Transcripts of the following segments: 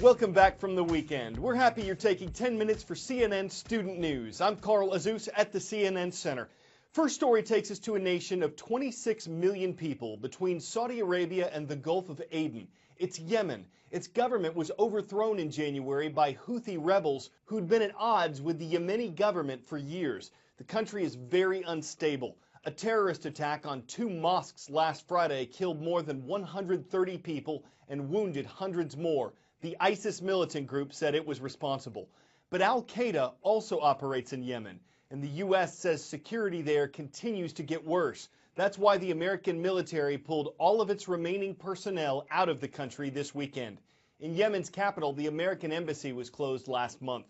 Welcome back from the weekend. We're happy you're taking 10 minutes for CNN Student News. I'm Carl Azus at the CNN Center. First story takes us to a nation of 26 million people between Saudi Arabia and the Gulf of Aden. It's Yemen. Its government was overthrown in January by Houthi rebels who'd been at odds with the Yemeni government for years. The country is very unstable. A terrorist attack on 2 mosques last Friday killed more than 130 people and wounded hundreds more. The ISIS militant group said it was responsible. But al-Qaeda also operates in Yemen, and the U.S. says security there continues to get worse. That's why the American military pulled all of its remaining personnel out of the country this weekend. In Yemen's capital, the American embassy was closed last month.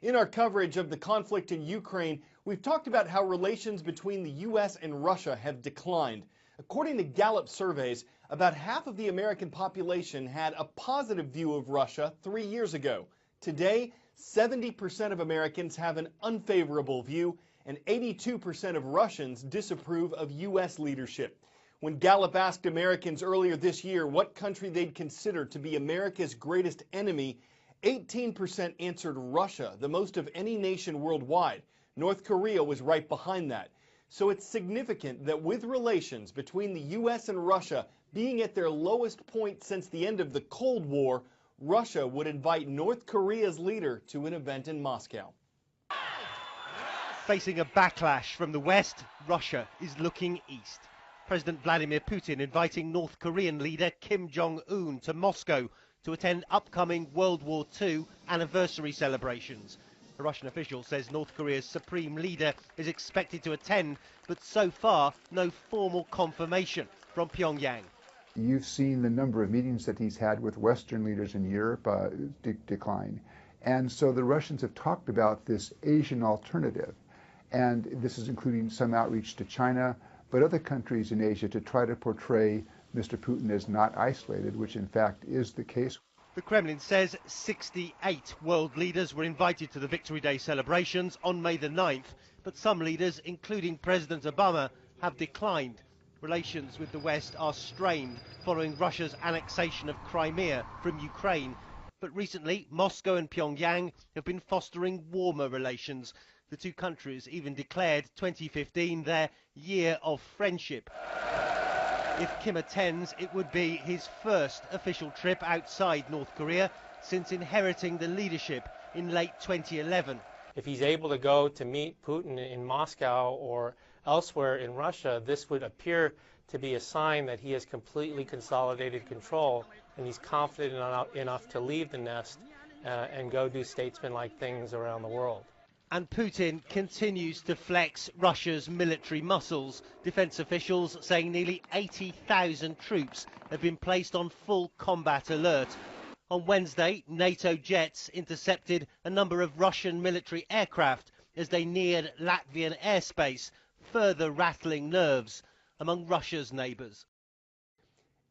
In our coverage of the conflict in Ukraine, we've talked about how relations between the U.S. and Russia have declined. According to Gallup surveys, about half of the American population had a positive view of Russia 3 years ago. Today, 70% of Americans have an unfavorable view, and 82% of Russians disapprove of U.S. leadership. When Gallup asked Americans earlier this year what country they'd consider to be America's greatest enemy, 18% answered Russia, the most of any nation worldwide. North Korea was right behind that. So it's significant that with relations between the U.S. and Russia being at their lowest point since the end of the Cold War, Russia would invite North Korea's leader to an event in Moscow. Facing a backlash from the West, Russia is looking east. President Vladimir Putin inviting North Korean leader Kim Jong-un to Moscow to attend upcoming World War II anniversary celebrations. A Russian official says North Korea's supreme leader is expected to attend, but so far no formal confirmation from Pyongyang. You've seen the number of meetings that he's had with Western leaders in Europe decline. And so the Russians have talked about this Asian alternative. And this is including some outreach to China, but other countries in Asia to try to portray Mr. Putin as not isolated, which in fact is the case. The Kremlin says 68 world leaders were invited to the Victory Day celebrations on May the 9th, but some leaders, including President Obama, have declined. Relations with the West are strained following Russia's annexation of Crimea from Ukraine. But recently, Moscow and Pyongyang have been fostering warmer relations. The two countries even declared 2015 their year of friendship. If Kim attends, it would be his first official trip outside North Korea since inheriting the leadership in late 2011. If he's able to go to meet Putin in Moscow or elsewhere in Russia, this would appear to be a sign that he has completely consolidated control and he's confident enough to leave the nest and go do statesman-like things around the world. And Putin continues to flex Russia's military muscles. Defense officials saying nearly 80,000 troops have been placed on full combat alert. On Wednesday, NATO jets intercepted a number of Russian military aircraft as they neared Latvian airspace, further rattling nerves among Russia's neighbours.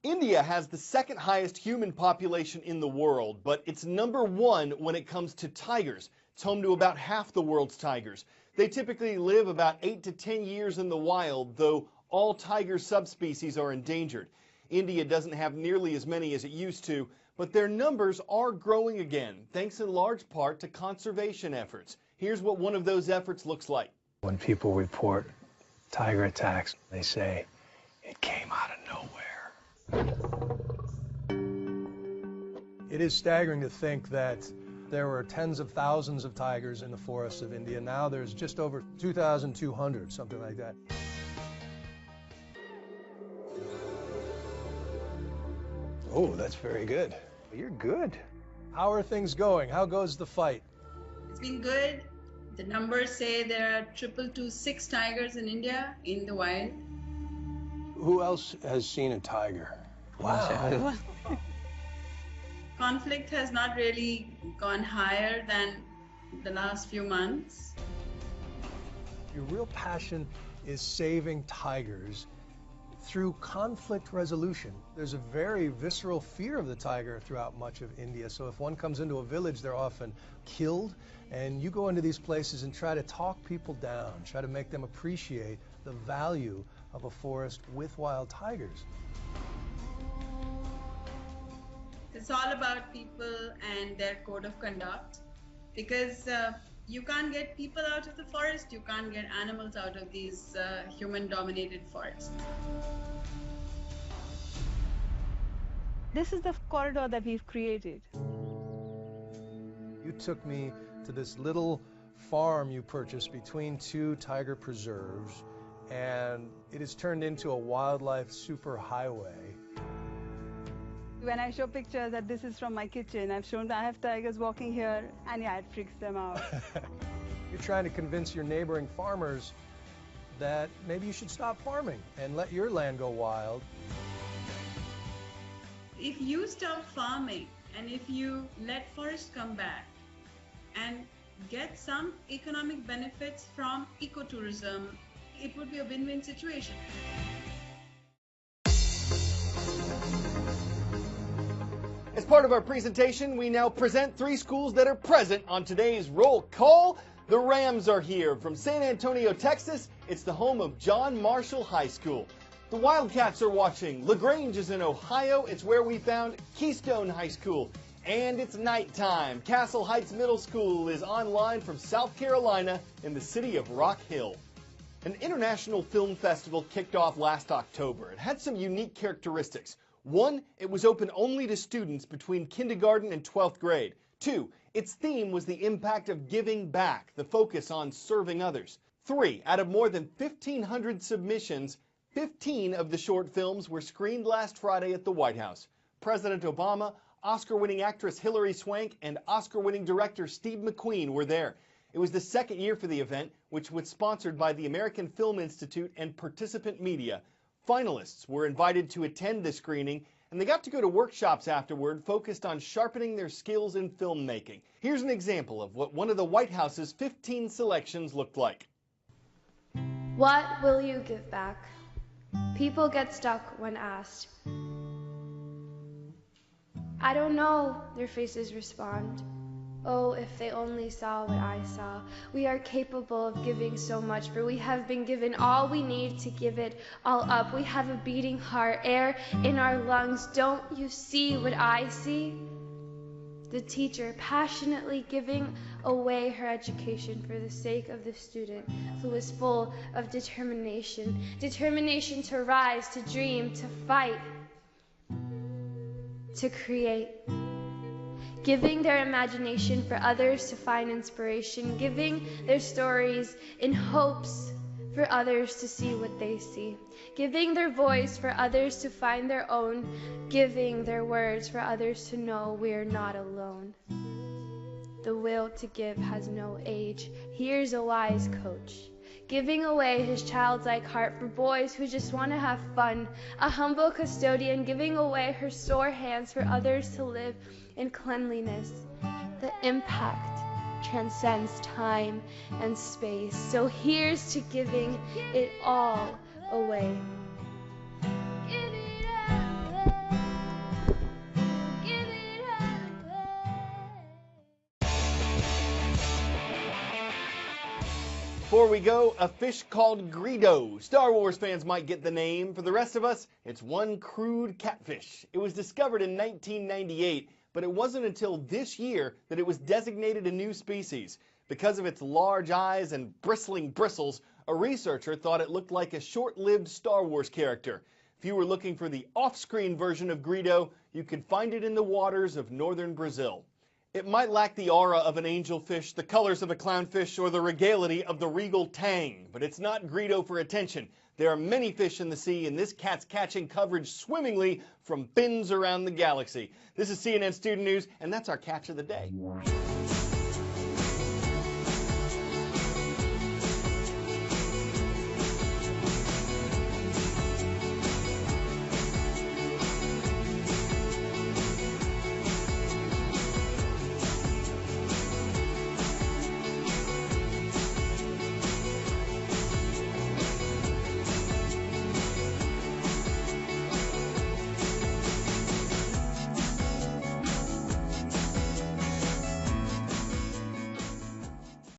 India has the second highest human population in the world, but it's number 1 when it comes to tigers. It's home to about half the world's tigers. They typically live about 8 to 10 years in the wild, though all tiger subspecies are endangered. India doesn't have nearly as many as it used to, but their numbers are growing again, thanks in large part to conservation efforts. Here's what one of those efforts looks like. When people report tiger attacks, they say it came out of nowhere. It is staggering to think that there were tens of thousands of tigers in the forests of India. Now there's just over 2,200, something like that. Oh, that's very good. You're good. How are things going? How goes the fight? It's been good. The numbers say there are 226 tigers in India in the wild. Who else has seen a tiger? Wow. Conflict has not really gone higher than the last few months. Your real passion is saving tigers through conflict resolution. There's a very visceral fear of the tiger throughout much of India. So if one comes into a village, they're often killed. And you go into these places and try to talk people down, try to make them appreciate the value of a forest with wild tigers. It's all about people and their code of conduct, because you can't get people out of the forest, you can't get animals out of these human-dominated forests. This is the corridor that we've created. You took me to this little farm you purchased between two tiger preserves, and it has turned into a wildlife superhighway. When I show pictures that this is from my kitchen, I've shown that I have tigers walking here, and yeah, it freaks them out. You're trying to convince your neighboring farmers that maybe you should stop farming and let your land go wild. If you stop farming and if you let forests come back and get some economic benefits from ecotourism, it would be a win-win situation. As part of our presentation, we now present 3 schools that are present on today's roll call. The Rams are here from San Antonio, Texas. It's the home of John Marshall High School. The Wildcats are watching. LaGrange is in Ohio. It's where we found Keystone High School. And it's nighttime. Castle Heights Middle School is online from South Carolina in the city of Rock Hill. An international film festival kicked off last October. It had some unique characteristics. 1, it was open only to students between kindergarten and 12th grade. 2, its theme was the impact of giving back, the focus on serving others. 3, out of more than 1,500 submissions, 15 of the short films were screened last Friday at the White House. President Obama, Oscar-winning actress Hilary Swank, and Oscar-winning director Steve McQueen were there. It was the second year for the event, which was sponsored by the American Film Institute and participant media. Finalists were invited to attend the screening, and they got to go to workshops afterward focused on sharpening their skills in filmmaking. Here's an example of what one of the White House's 15 selections looked like. What will you give back? People get stuck when asked. I don't know, their faces respond. Oh, if they only saw what I saw. We are capable of giving so much, for we have been given all we need to give it all up. We have a beating heart, air in our lungs. Don't you see what I see? The teacher passionately giving away her education for the sake of the student who is full of determination. Determination to rise, to dream, to fight, to create. Giving their imagination for others to find inspiration, giving their stories in hopes for others to see what they see, giving their voice for others to find their own, giving their words for others to know we're not alone. The will to give has no age. Here's a wise coach, giving away his childlike heart for boys who just want to have fun, a humble custodian giving away her sore hands for others to live in cleanliness. The impact transcends time and space. So here's to giving it all away. Give it all away. Give it all away. Before we go, a fish called Greedo. Star Wars fans might get the name. For the rest of us, it's one crude catfish. It was discovered in 1998. But it wasn't until this year that it was designated a new species. Because of its large eyes and bristling bristles, a researcher thought it looked like a short-lived Star Wars character. If you were looking for the off-screen version of Greedo, you could find it in the waters of northern Brazil. It might lack the aura of an angelfish, the colors of a clownfish, or the regality of the regal tang, but it's not Greedo for attention. There are many fish in the sea, and this cat's catching coverage swimmingly from fins around the galaxy. This is CNN Student News, and that's our catch of the day.